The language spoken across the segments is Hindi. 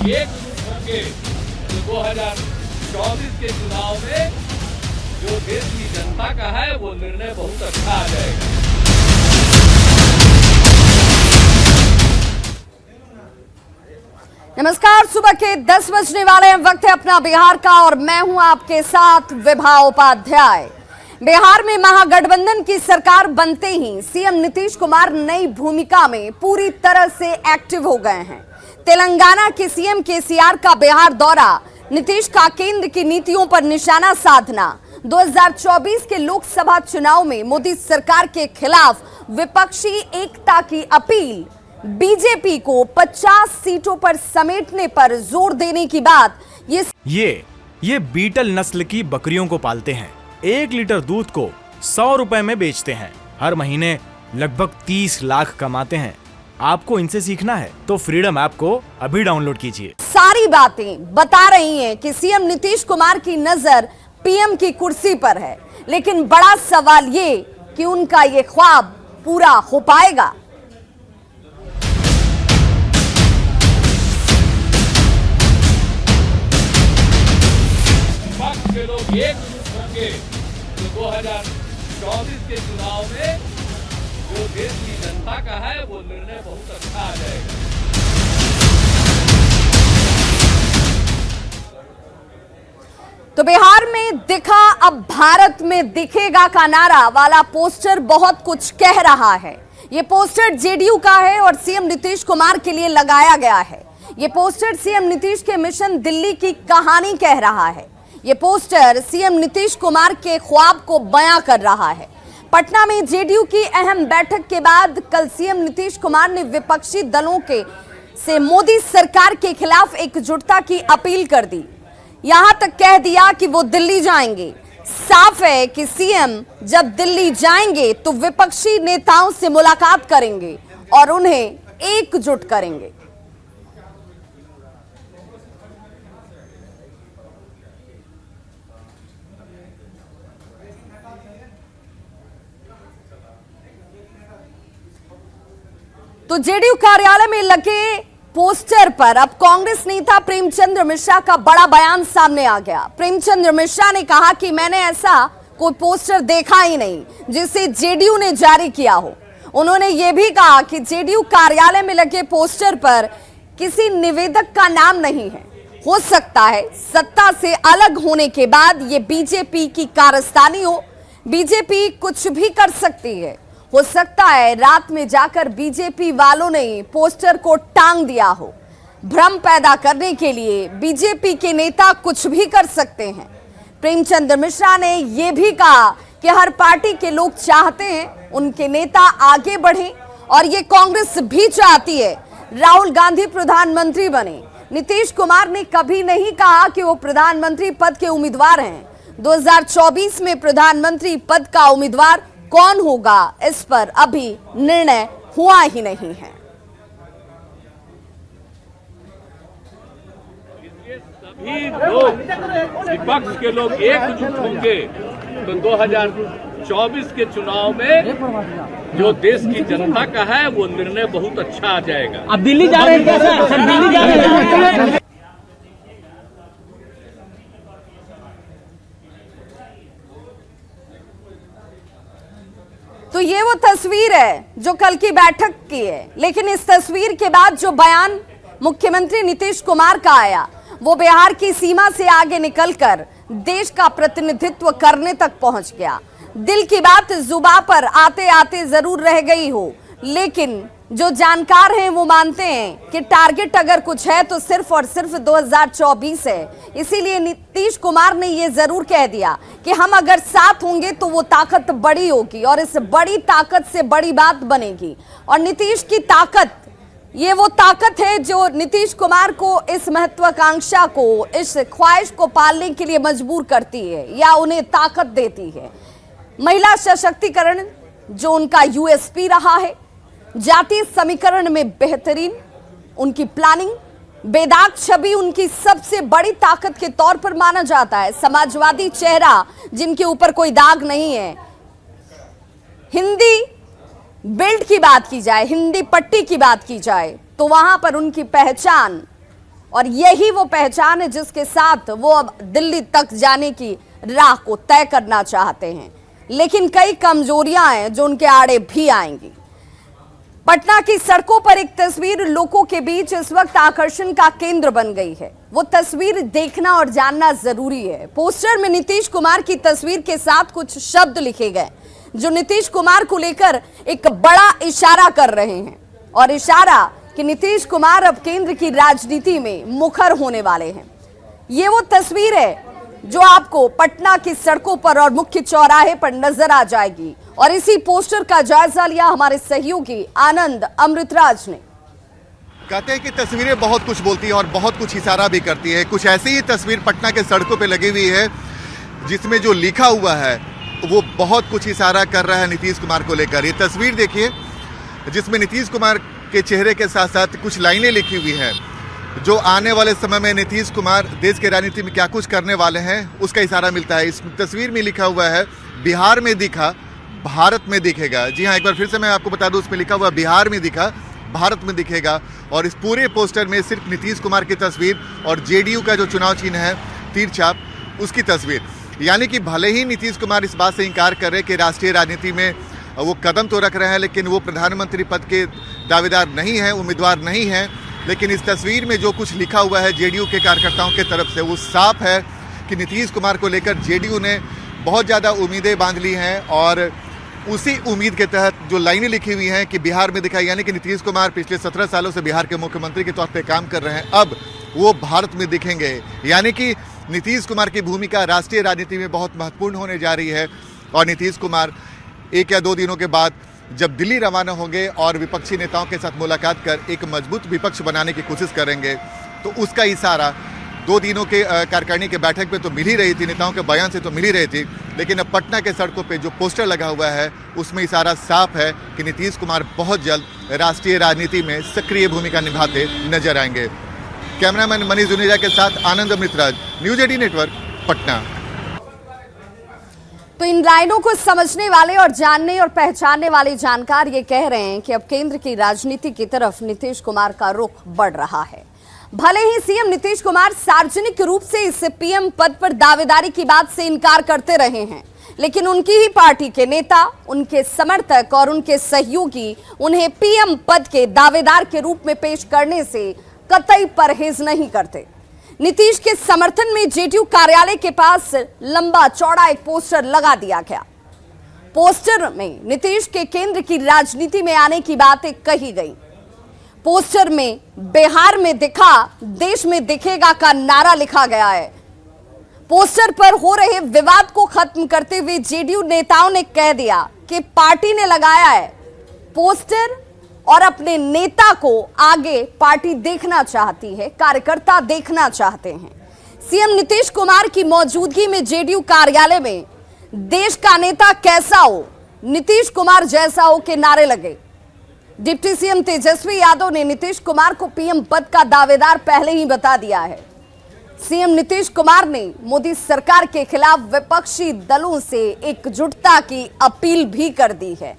एकजुट होंगे तो 2024 के चुनाव में जो देश की जनता का है वो निर्णय बहुत अच्छा आ जाएगा। नमस्कार, सुबह के 10 बजने वाले हैं। वक्त है अपना बिहार का और मैं हूं आपके साथ विभा उपाध्याय। बिहार में महागठबंधन की सरकार बनते ही सीएम नीतीश कुमार नई भूमिका में पूरी तरह से एक्टिव हो गए हैं। तेलंगाना के सीएम केसीआर का बिहार दौरा, नीतीश का केंद्र की नीतियों पर निशाना साधना, 2024 के लोकसभा चुनाव में मोदी सरकार के खिलाफ विपक्षी एकता की अपील, बीजेपी को 50 सीटों पर समेटने पर जोर देने की बात। ये बीटल नस्ल की बकरियों को पालते हैं। 1 लीटर दूध को 100 रुपए में बेचते हैं। हर महीने लगभग 30 लाख कमाते हैं। आपको इनसे सीखना है तो फ्रीडम ऐप को अभी डाउनलोड कीजिए। सारी बातें बता रही हैं कि सीएम नीतीश कुमार की नजर पीएम की कुर्सी पर है, लेकिन बड़ा सवाल ये कि उनका ये ख्वाब पूरा हो पाएगा। के लोग एकजुट होंगे तो 2024 के चुनाव में जो देश की जनता का है वो निर्णय बहुत अच्छा आ जाएगा। तो बिहार में दिखा अब भारत में दिखेगा का नारा वाला पोस्टर बहुत कुछ कह रहा है। ये पोस्टर जेडीयू का है और सीएम नीतीश कुमार के लिए लगाया गया है। ये पोस्टर सीएम नीतीश के मिशन दिल्ली की कहानी कह रहा है। ये पोस्टर सीएम नीतीश कुमार के ख्वाब को बयां कर रहा है। पटना में जेडीयू की अहम बैठक के बाद कल सीएम नीतीश कुमार ने विपक्षी दलों से मोदी सरकार के खिलाफ एकजुटता की अपील कर दी। यहां तक कह दिया कि वो दिल्ली जाएंगे। साफ है कि सीएम जब दिल्ली जाएंगे तो विपक्षी नेताओं से मुलाकात करेंगे और उन्हें एकजुट करेंगे। तो जेडीयू कार्यालय में लगे पोस्टर पर अब कांग्रेस नेता प्रेमचंद्र मिश्रा का बड़ा बयान सामने आ गया। प्रेमचंद्र मिश्रा ने कहा कि मैंने ऐसा कोई पोस्टर देखा ही नहीं जिसे जेडीयू ने जारी किया हो। उन्होंने ये भी कहा कि जेडीयू कार्यालय में लगे पोस्टर पर किसी निवेदक का नाम नहीं है। हो सकता है सत्ता से अलग होने के बाद ये बीजेपी की कारस्तानी हो। बीजेपी कुछ भी कर सकती है। हो सकता है रात में जाकर बीजेपी वालों ने पोस्टर को टांग दिया हो। भ्रम पैदा करने के लिए बीजेपी के नेता कुछ भी कर सकते हैं। प्रेमचंद्र मिश्रा ने यह भी कहा कि हर पार्टी के लोग चाहते हैं उनके नेता आगे बढ़ें और ये कांग्रेस भी चाहती है राहुल गांधी प्रधानमंत्री बने। नीतीश कुमार ने कभी नहीं कहा कि वो प्रधानमंत्री पद के उम्मीदवार हैं। 2024 में प्रधानमंत्री पद का उम्मीदवार कौन होगा इस पर अभी निर्णय हुआ ही नहीं है। सभी लोग विपक्ष के लोग एकजुट होंगे तो 2024 के चुनाव में जो देश की जनता का है वो निर्णय बहुत अच्छा आ जाएगा। अब दिल्ली जा रहे हैं क्या सर? दिल्ली जा रहे हैं। तो ये वो तस्वीर है जो कल की बैठक की है, लेकिन इस तस्वीर के बाद जो बयान मुख्यमंत्री नीतीश कुमार का आया वो बिहार की सीमा से आगे निकलकर देश का प्रतिनिधित्व करने तक पहुंच गया। दिल की बात जुबान पर आते आते जरूर रह गई हो, लेकिन जो जानकार हैं वो मानते हैं कि टारगेट अगर कुछ है तो सिर्फ और सिर्फ 2024 है। इसीलिए नीतीश कुमार ने ये जरूर कह दिया कि हम अगर साथ होंगे तो वो ताकत बड़ी होगी और इस बड़ी ताकत से बड़ी बात बनेगी। और नीतीश की ताकत, ये वो ताकत है जो नीतीश कुमार को इस महत्वाकांक्षा को, इस ख्वाहिश को पालने के लिए मजबूर करती है या उन्हें ताकत देती है। महिला सशक्तिकरण जो उनका यूएसपी रहा है, जातीय समीकरण में बेहतरीन उनकी प्लानिंग, बेदाग छवि उनकी सबसे बड़ी ताकत के तौर पर माना जाता है। समाजवादी चेहरा जिनके ऊपर कोई दाग नहीं है। हिंदी बेल्ट की बात की जाए, हिंदी पट्टी की बात की जाए तो वहां पर उनकी पहचान और यही वो पहचान है जिसके साथ वो अब दिल्ली तक जाने की राह को तय करना चाहते हैं। लेकिन कई कमजोरियां हैं जो उनके आड़े भी आएंगी। पटना की सड़कों पर एक तस्वीर लोगों के बीच इस वक्त आकर्षण का केंद्र बन गई है। वो तस्वीर देखना और जानना जरूरी है। पोस्टर में नीतीश कुमार की तस्वीर के साथ कुछ शब्द लिखे गए जो नीतीश कुमार को लेकर एक बड़ा इशारा कर रहे हैं, और इशारा कि नीतीश कुमार अब केंद्र की राजनीति में मुखर होने वाले हैं। ये वो तस्वीर है जो आपको पटना की सड़कों पर और मुख्य चौराहे पर नजर आ जाएगी, और इसी पोस्टर का जायजा लिया हमारे सहयोगी आनंद अमृतराज ने। कहते हैं कि तस्वीरें बहुत कुछ बोलती हैं और बहुत कुछ इशारा भी करती है। कुछ ऐसी ही तस्वीर पटना के सड़कों पे लगी हुई है जिसमें जो लिखा हुआ है वो बहुत कुछ इशारा कर रहा है नीतीश कुमार को लेकर। ये तस्वीर देखिए जिसमें नीतीश कुमार के चेहरे के साथ साथ कुछ लाइनें लिखी हुई हैं जो आने वाले समय में नीतीश कुमार देश के राजनीति में क्या कुछ करने वाले हैं उसका इशारा मिलता है। इस तस्वीर में लिखा हुआ है बिहार में दिखा भारत में दिखेगा। जी हाँ, एक बार फिर से मैं आपको बता दूं, उसमें लिखा हुआ बिहार में दिखा भारत में दिखेगा। और इस पूरे पोस्टर में सिर्फ नीतीश कुमार की तस्वीर और जेडीयू का जो चुनाव चिन्ह है तीर छाप उसकी तस्वीर। यानी कि भले ही नीतीश कुमार इस बात से इनकार कर रहे हैं कि राष्ट्रीय राजनीति में वो कदम तो रख रहे हैं लेकिन वो प्रधानमंत्री पद के दावेदार नहीं हैं, उम्मीदवार नहीं हैं, लेकिन इस तस्वीर में जो कुछ लिखा हुआ है जेडीयू के कार्यकर्ताओं की तरफ से वो साफ है कि नीतीश कुमार को लेकर जेडीयू ने बहुत ज़्यादा उम्मीदें बांध ली हैं। और उसी उम्मीद के तहत जो लाइनें लिखी हुई हैं कि बिहार में दिखाई, यानी कि नीतीश कुमार पिछले 17 सालों से बिहार के मुख्यमंत्री के तौर पे काम कर रहे हैं, अब वो भारत में दिखेंगे। यानी कि नीतीश कुमार की भूमिका राष्ट्रीय राजनीति में बहुत महत्वपूर्ण होने जा रही है। और नीतीश कुमार 1 या 2 दिनों के बाद जब दिल्ली रवाना होंगे और विपक्षी नेताओं के साथ मुलाकात कर एक मजबूत विपक्ष बनाने की कोशिश करेंगे, तो उसका इशारा 2 दिनों के कार्यकारिणी के बैठक में तो मिल ही रही थी, नेताओं के बयान से तो मिल ही रही थी, लेकिन अब पटना के सड़कों पे जो पोस्टर लगा हुआ है उसमें इशारा साफ है कि नीतीश कुमार बहुत जल्द राष्ट्रीय राजनीति में सक्रिय भूमिका निभाते नजर आएंगे। कैमरामैन मनीष जुनेजा के साथ आनंद अमृतराज, न्यूज 18 नेटवर्क, पटना। तो इन लाइनों को समझने वाले और जानने और पहचानने वाले जानकार ये कह रहे हैं कि अब केंद्र की राजनीति की तरफ नीतीश कुमार का रुख बढ़ रहा है। भले ही सीएम नीतीश कुमार सार्वजनिक रूप से इस पीएम पद पर दावेदारी की बात से इनकार करते रहे हैं, लेकिन उनकी ही पार्टी के नेता, उनके समर्थक और उनके सहयोगी उन्हें पीएम पद के दावेदार के रूप में पेश करने से कतई परहेज नहीं करते। नीतीश के समर्थन में जेडीयू कार्यालय के पास लंबा चौड़ा एक पोस्टर लगा दिया गया। पोस्टर में नीतीश के केंद्र की राजनीति में आने की बातें कही गई। पोस्टर में बिहार में दिखा देश में दिखेगा का नारा लिखा गया है। पोस्टर पर हो रहे विवाद को खत्म करते हुए जेडीयू नेताओं ने कह दिया कि पार्टी ने लगाया है पोस्टर और अपने नेता को आगे पार्टी देखना चाहती है, कार्यकर्ता देखना चाहते हैं। सीएम नीतीश कुमार की मौजूदगी में जेडीयू कार्यालय में देश का नेता कैसा हो, नीतीश कुमार जैसा हो के नारे लगे। डिप्टी सीएम तेजस्वी यादव ने नीतीश कुमार को पीएम पद का दावेदार पहले ही बता दिया है। सीएम नीतीश कुमार ने मोदी सरकार के खिलाफ विपक्षी दलों से एकजुटता की अपील भी कर दी है,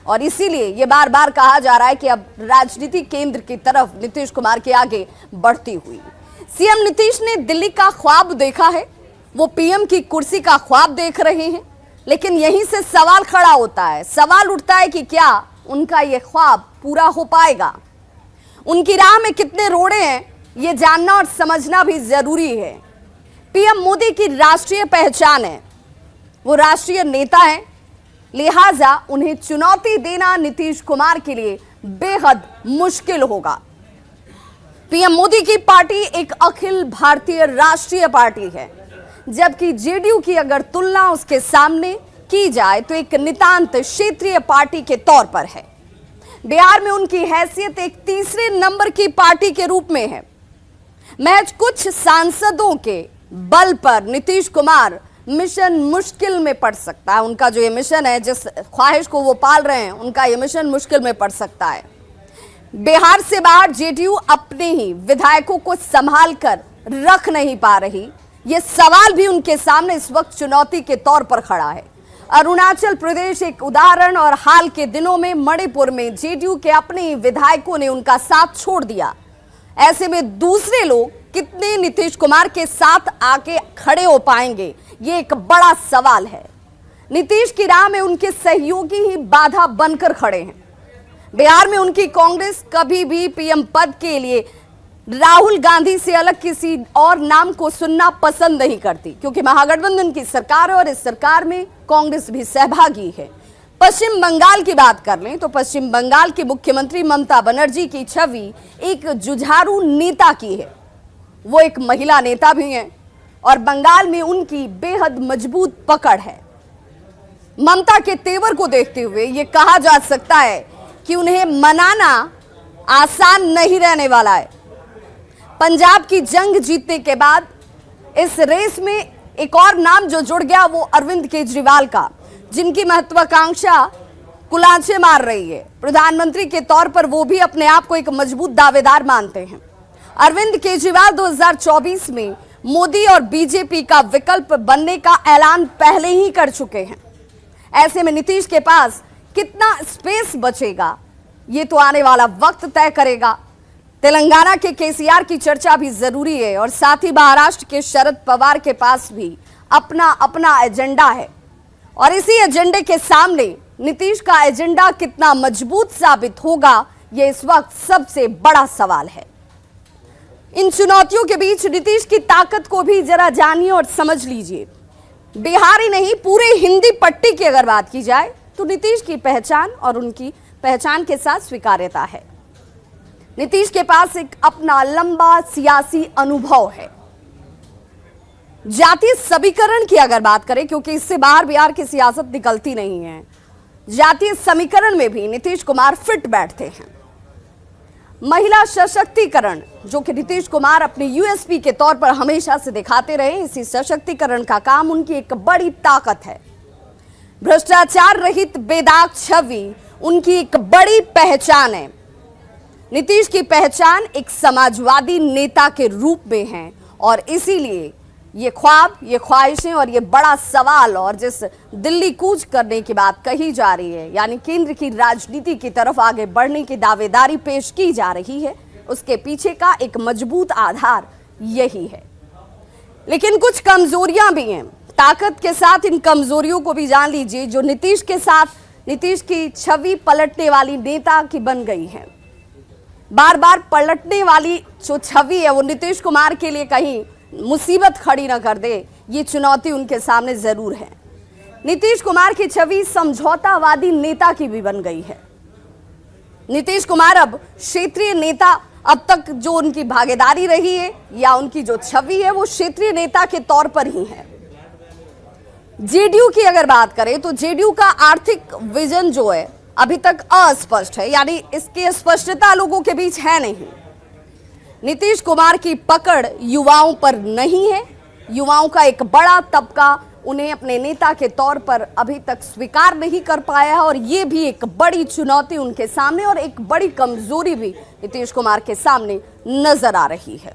और इसीलिए यह बार बार कहा जा रहा है कि अब राजनीति केंद्र की तरफ नीतीश कुमार के आगे बढ़ती हुई। सीएम नीतीश ने दिल्ली का ख्वाब देखा है, वो पीएम की कुर्सी का ख्वाब देख रहे हैं, लेकिन यहीं से सवाल खड़ा होता है, सवाल उठता है कि क्या उनका यह ख्वाब पूरा हो पाएगा। उनकी राह में कितने रोड़े हैं ये जानना और समझना भी जरूरी है। पीएम मोदी की राष्ट्रीय पहचान है, वो राष्ट्रीय नेता हैं, लिहाजा उन्हें चुनौती देना नीतीश कुमार के लिए बेहद मुश्किल होगा। पीएम मोदी की पार्टी एक अखिल भारतीय राष्ट्रीय पार्टी है, जबकि जेडीयू की अगर तुलना उसके सामने की जाए तो एक नितांत क्षेत्रीय पार्टी के तौर पर है। बिहार में उनकी हैसियत एक तीसरे नंबर की पार्टी के रूप में है। महज कुछ सांसदों के बल पर नीतीश कुमार मिशन मुश्किल में पड़ सकता है। उनका जो ये मिशन है, जिस ख्वाहिश को वो पाल रहे हैं, उनका ये मिशन मुश्किल में पड़ सकता है। बिहार से बाहर जेडीयू अपने ही विधायकों को संभाल कर रख नहीं पा रही, ये सवाल भी उनके सामने इस वक्त चुनौती के तौर पर खड़ा है। अरुणाचल प्रदेश एक उदाहरण, और हाल के दिनों में मणिपुर में जेडीयू के अपने ही विधायकों ने उनका साथ छोड़ दिया। ऐसे में दूसरे लोग कितने नीतीश कुमार के साथ आके खड़े हो पाएंगे, ये एक बड़ा सवाल है। नीतीश की राह में उनके सहयोगी ही बाधा बनकर खड़े हैं। बिहार में उनकी कांग्रेस कभी भी पीएम पद के लिए राहुल गांधी से अलग किसी और नाम को सुनना पसंद नहीं करती, क्योंकि महागठबंधन की सरकार है और इस सरकार में कांग्रेस भी सहभागी है। पश्चिम बंगाल की बात कर लें तो पश्चिम बंगाल की मुख्यमंत्री ममता बनर्जी की छवि एक जुझारू नेता की है। वो एक महिला नेता भी हैं और बंगाल में उनकी बेहद मजबूत पकड़ है। ममता के तेवर को देखते हुए ये कहा जा सकता है कि उन्हें मनाना आसान नहीं रहने वाला है। पंजाब की जंग जीतने के बाद इस रेस में एक और नाम जो जुड़ गया वो अरविंद केजरीवाल का, जिनकी महत्वाकांक्षा कुलांचे मार रही है। प्रधानमंत्री के तौर पर वो भी अपने आप को एक मजबूत दावेदार मानते हैं। अरविंद केजरीवाल 2024 में मोदी और बीजेपी का विकल्प बनने का ऐलान पहले ही कर चुके हैं। ऐसे में नीतीश के पास कितना स्पेस बचेगा ये तो आने वाला वक्त तय करेगा। तेलंगाना के केसीआर की चर्चा भी जरूरी है और साथ ही महाराष्ट्र के शरद पवार के पास भी अपना अपना एजेंडा है और इसी एजेंडे के सामने नीतीश का एजेंडा कितना मजबूत साबित होगा ये इस वक्त सबसे बड़ा सवाल है। इन चुनौतियों के बीच नीतीश की ताकत को भी जरा जानिए और समझ लीजिए। बिहार ही नहीं, पूरे हिंदी पट्टी की अगर बात की जाए तो नीतीश की पहचान और उनकी पहचान के साथ स्वीकार्यता है। नीतीश के पास एक अपना लंबा सियासी अनुभव है। जातीय समीकरण की अगर बात करें, क्योंकि इससे बाहर बिहार की सियासत निकलती नहीं है, जातीय समीकरण में भी नीतीश कुमार फिट बैठते हैं। महिला सशक्तिकरण जो कि नीतीश कुमार अपने यूएसपी के तौर पर हमेशा से दिखाते रहे, इसी सशक्तिकरण का काम उनकी एक बड़ी ताकत है। भ्रष्टाचार रहित बेदाग छवि उनकी एक बड़ी पहचान है। नीतीश की पहचान एक समाजवादी नेता के रूप में है और इसीलिए ये ख्वाब, ये ख्वाहिशें और ये बड़ा सवाल और जिस दिल्ली कूच करने की बात कही जा रही है, यानी केंद्र की राजनीति की तरफ आगे बढ़ने की दावेदारी पेश की जा रही है, उसके पीछे का एक मजबूत आधार यही है। लेकिन कुछ कमजोरियां भी हैं। ताकत के साथ इन कमजोरियों को भी जान लीजिए जो नीतीश के साथ नीतीश की छवि पलटने वाली नेता की बन गई है। बार बार पलटने वाली जो छवि है वो नीतीश कुमार के लिए कहीं मुसीबत खड़ी न कर दे, ये चुनौती उनके सामने जरूर है। नीतीश कुमार की छवि समझौतावादी नेता की भी बन गई है। नीतीश कुमार अब क्षेत्रीय नेता, अब तक जो उनकी भागीदारी रही है या उनकी जो छवि है वो क्षेत्रीय नेता के तौर पर ही है। जेडीयू की अगर बात करें तो जेडीयू का आर्थिक विजन जो है अभी तक अस्पष्ट है, यानी इसकी स्पष्टता लोगों के बीच है नहीं। नीतीश कुमार की पकड़ युवाओं पर नहीं है। युवाओं का एक बड़ा तबका उन्हें अपने नेता के तौर पर अभी तक स्वीकार नहीं कर पाया है और ये भी एक बड़ी चुनौती उनके सामने और एक बड़ी कमजोरी भी नीतीश कुमार के सामने नजर आ रही है।